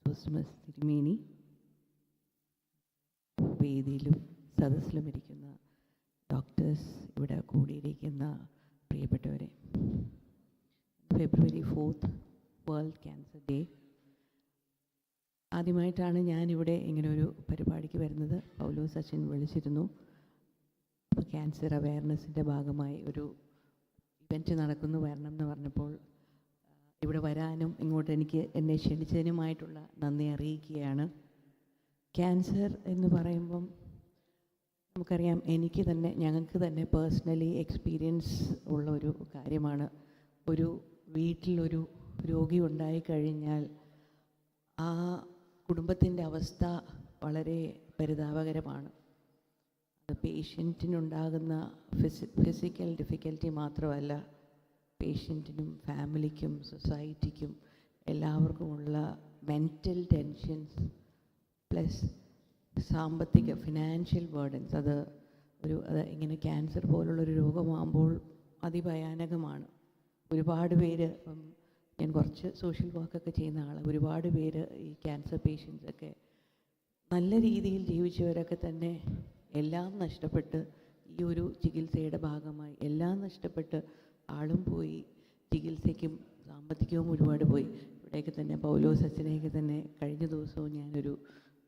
Chrysostomus തിരുമേനി, വേദിയിലും സദസ്സിലും ഇരിക്കുന്ന ഡോക്ടേഴ്സ്, ഇവിടെ കൂടിയിരിക്കുന്ന പ്രിയപ്പെട്ടവരെ, ഫെബ്രുവരി 4th വേൾഡ് ക്യാൻസർ ഡേ. ആദ്യമായിട്ടാണ് ഞാനിവിടെ ഇങ്ങനൊരു പരിപാടിക്ക് വരുന്നത്. പൗലോസ് അച്ഛൻ വിളിച്ചിരുന്നു. ക്യാൻസർ അവയർനെസ്സിൻ്റെ ഭാഗമായി ഒരു ഇവൻറ്റ് നടക്കുന്നു, വരണം എന്ന് പറഞ്ഞപ്പോൾ ഇവിടെ വരാനും ഇങ്ങോട്ട് എന്നെ ക്ഷണിച്ചതിനുമായിട്ടുള്ള നന്ദി അറിയിക്കുകയാണ്. ക്യാൻസർ എന്ന് പറയുമ്പം നമുക്കറിയാം, ഞങ്ങൾക്ക് തന്നെ പേഴ്സണലി എക്സ്പീരിയൻസ് ഉള്ള ഒരു കാര്യമാണ്. ഒരു വീട്ടിലൊരു രോഗി ഉണ്ടായിക്കഴിഞ്ഞാൽ ആ കുടുംബത്തിൻ്റെ അവസ്ഥ വളരെ പരിതാപകരമാണ്. അത് പേഷ്യൻറ്റിനുണ്ടാകുന്ന ഫിസിക്കൽ ഡിഫിക്കൽറ്റി മാത്രമല്ല, പേഷ്യൻറ്റിനും ഫാമിലിക്കും സൊസൈറ്റിക്കും എല്ലാവർക്കുമുള്ള മെൻ്റൽ ടെൻഷൻസ് പ്ലസ് സാമ്പത്തിക ഫിനാൻഷ്യൽ ബേർഡൻസ്. അത് ഇങ്ങനെ ക്യാൻസർ പോലുള്ളൊരു രോഗമാകുമ്പോൾ അതിഭയാനകമാണ്. ഒരുപാട് പേര്, ഞാൻ കുറച്ച് സോഷ്യൽ വർക്കൊക്കെ ചെയ്യുന്ന ആളാണ്, ഒരുപാട് പേര് ഈ ക്യാൻസർ പേഷ്യൻസൊക്കെ നല്ല രീതിയിൽ ജീവിച്ചവരൊക്കെ തന്നെ എല്ലാം നഷ്ടപ്പെട്ട് ഈ ഒരു ചികിത്സയുടെ ഭാഗമായി എല്ലാം നഷ്ടപ്പെട്ട് ആളും പോയി, ചികിത്സയ്ക്കും സാമ്പത്തികവും ഒരുപാട് പോയി. ഇവിടെയൊക്കെ തന്നെ പൗലോസ് അച്ഛനെയൊക്കെ തന്നെ കഴിഞ്ഞ ദിവസവും ഞാനൊരു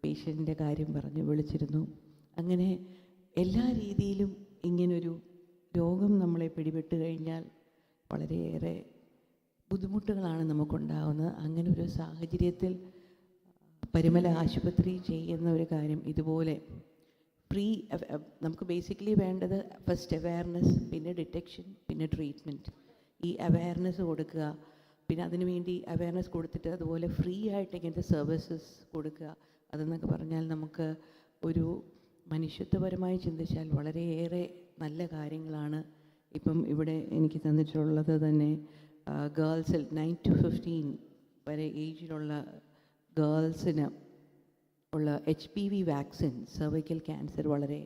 പേഷ്യൻറ്റിൻ്റെ കാര്യം പറഞ്ഞ് വിളിച്ചിരുന്നു. അങ്ങനെ എല്ലാ രീതിയിലും ഇങ്ങനൊരു രോഗം നമ്മളെ പിടിപെട്ട് കഴിഞ്ഞാൽ വളരെയേറെ ബുദ്ധിമുട്ടുകളാണ് നമുക്കുണ്ടാകുന്നത്. അങ്ങനെ ഒരു സാഹചര്യത്തിൽ പരിമല ആശുപത്രി ചെയ്യുന്ന ഒരു കാര്യം ഇതുപോലെ നമുക്ക് ബേസിക്കലി വേണ്ടത് ഫസ്റ്റ് അവയർനെസ്, പിന്നെ ഡിറ്റക്ഷൻ, പിന്നെ ട്രീറ്റ്മെൻറ്റ്. ഈ അവയർനെസ് കൊടുക്കുക, പിന്നെ അതിനുവേണ്ടി അവയർനെസ് കൊടുത്തിട്ട് അതുപോലെ ഫ്രീ ആയിട്ട് ഇങ്ങനത്തെ സർവീസസ് കൊടുക്കുക. അതെന്നൊക്കെ പറഞ്ഞാൽ നമുക്ക് ഒരു മനുഷ്യത്വപരമായി ചിന്തിച്ചാൽ വളരെയേറെ നല്ല കാര്യങ്ങളാണ്. ഇപ്പം ഇവിടെ എനിക്ക് തന്നിട്ടുള്ളത് തന്നെ ഗേൾസിൽ 9 to 15 വരെ ഏജിലുള്ള ഗേൾസിന് ഉള്ള HPV വാക്സിൻ, സെർവിക്കൽ ക്യാൻസർ വളരെ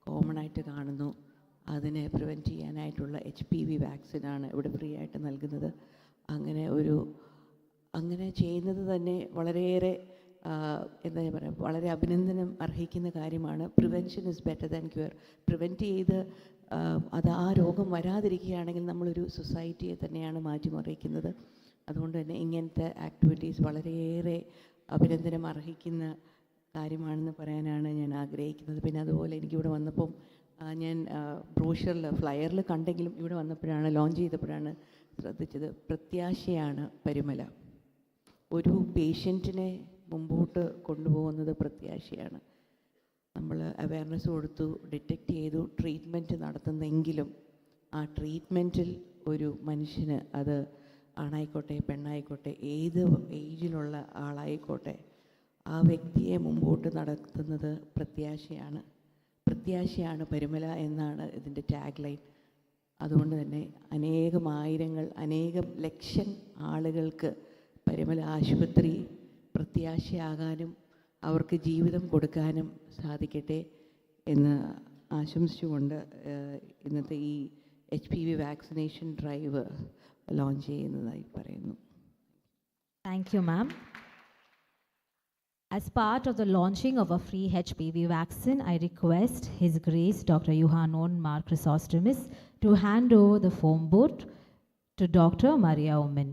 കോമൺ ആയിട്ട് കാണുന്നു. അതിനെ പ്രിവെൻറ്റ് ചെയ്യാനായിട്ടുള്ള HPV വാക്സിനാണ് ഇവിടെ ഫ്രീ ആയിട്ട് നൽകുന്നത്. അങ്ങനെ ചെയ്യുന്നത് തന്നെ വളരെയേറെ എന്താ പറയുക, വളരെ അഭിനന്ദനം അർഹിക്കുന്ന കാര്യമാണ്. Prevention is better than cure. Prevent ചെയ്ത് ആ രോഗം വരാതിരിക്കുകയാണെങ്കിൽ നമ്മളൊരു സൊസൈറ്റിയെ തന്നെയാണ് മാറ്റിമറിക്കുന്നത്. അതുകൊണ്ട് തന്നെ ഇങ്ങനത്തെ ആക്ടിവിറ്റീസ് വളരെയേറെ അഭിനന്ദനം അർഹിക്കുന്ന കാര്യമാണെന്ന് പറയാനാണ് ഞാൻ ആഗ്രഹിക്കുന്നത്. പിന്നെ അതുപോലെ എനിക്കിവിടെ വന്നപ്പം ഞാൻ ബ്രോഷറിൽ ഫ്ലയറിൽ കണ്ടെങ്കിലും ഇവിടെ വന്നപ്പോഴാണ്, ലോഞ്ച് ചെയ്തപ്പോഴാണ് ശ്രദ്ധിച്ചത്, പ്രത്യാശയാണ് പരിമല. ഒരു പേഷ്യൻറ്റിനെ മുമ്പോട്ട് കൊണ്ടുപോകുന്നത് പ്രത്യാശയാണ്. നമ്മൾ അവയർനെസ് കൊടുത്തു, ഡിറ്റക്റ്റ് ചെയ്തു, ട്രീറ്റ്മെൻറ്റ് നടത്തുന്നെങ്കിലും ആ ട്രീറ്റ്മെൻറ്റിൽ ഒരു മനുഷ്യന്, അത് ആണായിക്കോട്ടെ പെണ്ണായിക്കോട്ടെ ഏത് ഏജിലുള്ള ആളായിക്കോട്ടെ, ആ വ്യക്തിയെ മുമ്പോട്ട് നടത്തുന്നത് പ്രത്യാശയാണ്. പ്രത്യാശയാണ് പരിമല എന്നാണ് ഇതിൻ്റെ ടാഗ് ലൈൻ. അതുകൊണ്ട് തന്നെ അനേകം ലക്ഷം ആളുകൾക്ക് പരിമല ആശുപത്രി പ്രത്യാശയാകാനും അവർക്ക് ജീവിതം കൊടുക്കാനും സാധിക്കട്ടെ എന്ന് ആശംസിച്ചുകൊണ്ട് ഇന്നത്തെ ഈ HPV വാക്സിനേഷൻ ഡ്രൈവ് ലോഞ്ച് ചെയ്യുന്നതായി പറയുന്നു. Thank you, ma'am. As part of the launching of a free HPV vaccine, I request His Grace Dr. Yohanan Mar Chrysostomus to hand over the foam board to Dr. Maria Omen.